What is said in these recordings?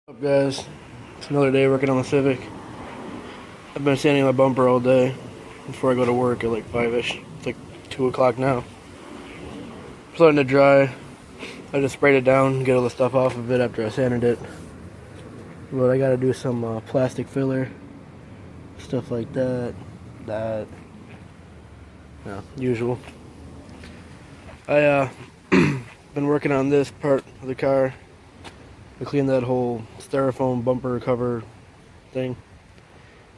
What's up, guys? It's another day working on the Civic. I've been sanding my bumper all day before I go to work at like 5-ish. It's like 2 o'clock now. It's letting it dry. I just sprayed it down, get all the stuff off of it after I sanded it. But I gotta do some plastic filler, stuff like that, usual. I been working on this part of the car. I cleaned that whole styrofoam bumper cover thing,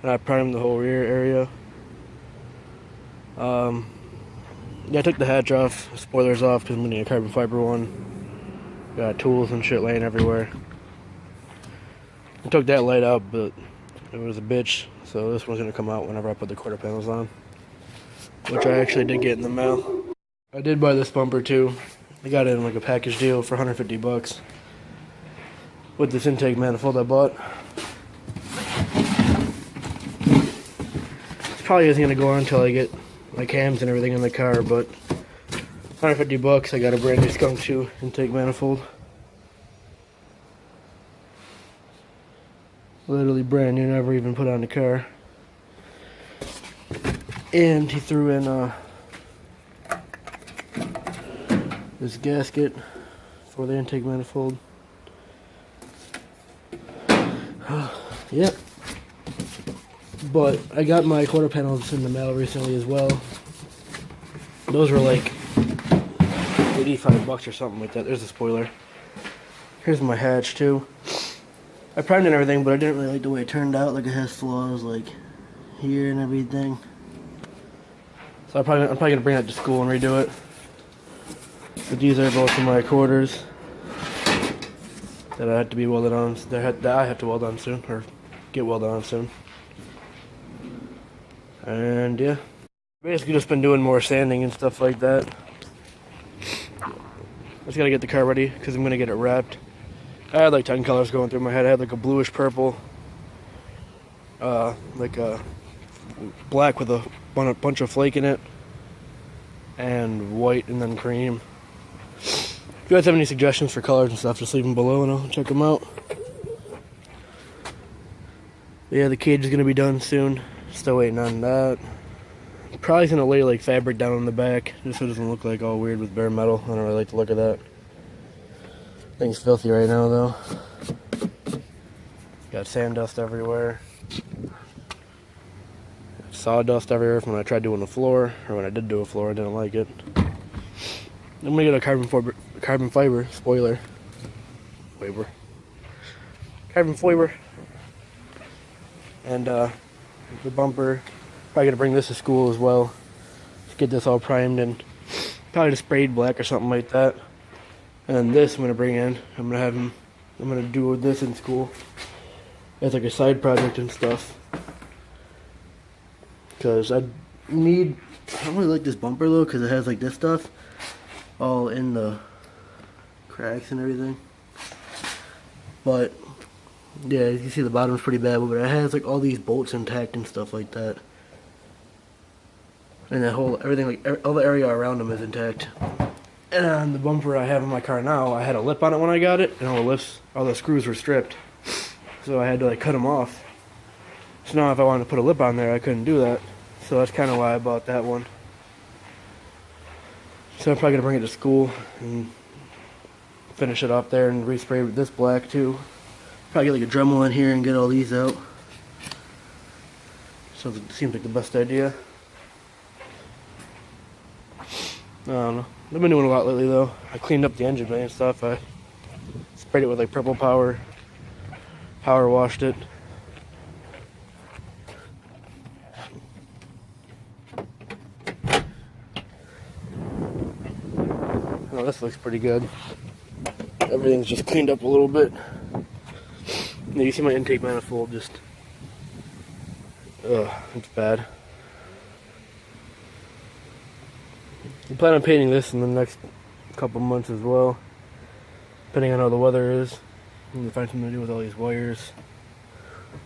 and I primed the whole rear area. Yeah, I took the hatch off, spoilers off, because I'm getting a carbon fiber one. Got tools and shit laying everywhere. I took that light out, but it was a bitch, so this one's gonna come out whenever I put the quarter panels on, which I actually did get in the mail. I did buy this bumper too. I got it in like a package deal for 150 bucks. With this intake manifold I bought. This probably isn't gonna go on until I get my cams and everything in the car, but 150 bucks, I got a brand new Skunk 2 intake manifold. Literally brand new, never even put on the car. And he threw in this gasket for the intake manifold. Yep. But I got my quarter panels in the mail recently as well. Those were like 85 bucks or something like that. There's a spoiler. Here's my hatch too. I primed and everything, but I didn't really like the way it turned out. Like, it has flaws like here and everything. So I'm probably gonna bring that to school and redo it. But these are both of my quarters that I had to be welded on. That I have to weld on soon, or get welded on soon. And yeah, basically just been doing more sanding and stuff like that. I just gotta get the car ready because I'm gonna get it wrapped. I had like 10 colors going through my head. I had like a bluish purple, like a black with a bunch of flake in it, and white, and then cream. If you guys have any suggestions for colors and stuff, just leave them below and I'll check them out. But yeah, the cage is going to be done soon. Still waiting on that. Probably going to lay like fabric down on the back, just so it doesn't look like all weird with bare metal. I don't really like the look of that. Thing's filthy right now though. Got sand dust everywhere. Sawdust everywhere from when I tried doing the floor, or when I did do a floor, I didn't like it. I'm gonna get a carbon fiber spoiler. Carbon fiber. And the bumper. Probably gonna bring this to school as well. Just get this all primed and probably just sprayed black or something like that. And then this I'm gonna bring in. I'm gonna do this in school as like a side project and stuff. Because I don't really like this bumper though, because it has like this stuff all in the cracks and everything. But yeah, you can see the bottom's pretty bad, but it has like all these bolts intact and stuff like that. And that whole everything, like all the area around them is intact. And on the bumper I have in my car now, I had a lip on it when I got it, and all the screws were stripped. So I had to like cut them off. So now if I wanted to put a lip on there, I couldn't do that. So that's kind of why I bought that one. So I'm probably going to bring it to school and finish it off there and respray with this black too. Probably get like a Dremel in here and get all these out. So it seems like the best idea. I don't know. I've been doing a lot lately though. I cleaned up the engine bay and stuff. I sprayed it with like purple power washed it. Oh, this looks pretty good. Everything's just cleaned up a little bit. Now you see my intake manifold just... Ugh, it's bad. I plan on painting this in the next couple months as well. Depending on how the weather is. I'm gonna find something to do with all these wires.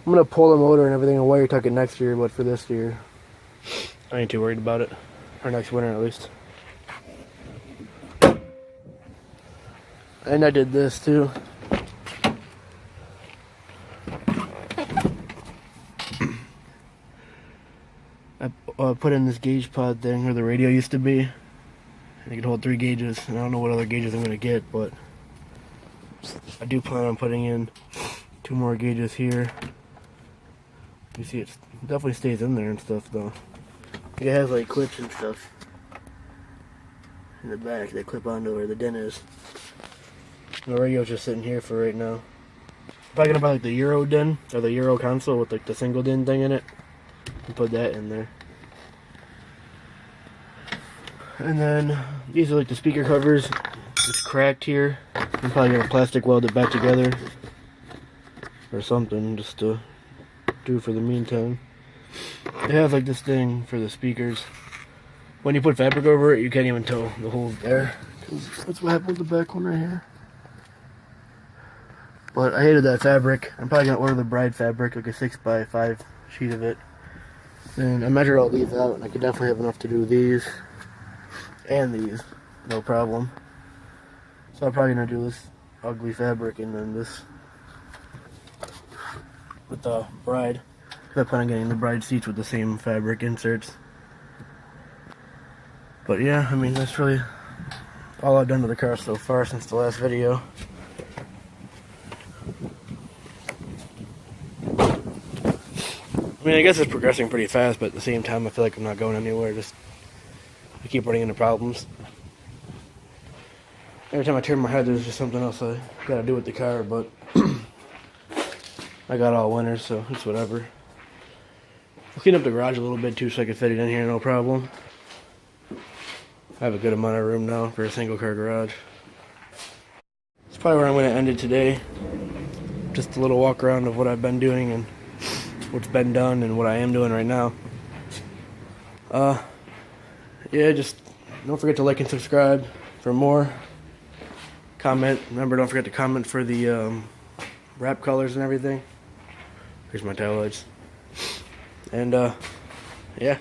I'm gonna pull the motor and everything and wire tuck it next year, but for this year, I ain't too worried about it. Or next winter at least. And I did this too. put in this gauge pod thing where the radio used to be. And it can hold 3 gauges, and I don't know what other gauges I'm going to get, but I do plan on putting in 2 more gauges here. You see it definitely stays in there and stuff though. It has like clips and stuff in the back that clip onto where the dent is. The radio's just sitting here for right now. I'm probably gonna buy like the Euro den or the Euro console with like the single din thing in it and put that in there. And then these are like the speaker covers. It's cracked here. I'm probably gonna plastic weld it back together or something just to do for the meantime. It has like this thing for the speakers. When you put fabric over it, you can't even tell the hole's there. That's what happened with the back one right here. But I hated that fabric. I'm probably gonna order the bride fabric, like a 6x5 sheet of it. And I measured all these out, and I could definitely have enough to do these and these, no problem. So I'm probably gonna do this ugly fabric and then this with the bride. I plan on getting the bride seats with the same fabric inserts. But yeah, I mean, that's really all I've done to the car so far since the last video. I mean, I guess it's progressing pretty fast, but at the same time, I feel like I'm not going anywhere. Just I keep running into problems. Every time I turn my head, there's just something else I gotta do with the car, but I got all winter, so it's whatever. I'll clean up the garage a little bit too so I can fit it in here, no problem. I have a good amount of room now for a single car garage. That's probably where I'm going to end it today. Just a little walk around of what I've been doing and what's been done and what I am doing right now. Yeah, just don't forget to like and subscribe for more. Comment. Remember, don't forget to comment for the wrap colors and everything. Here's my tail lights. And yeah.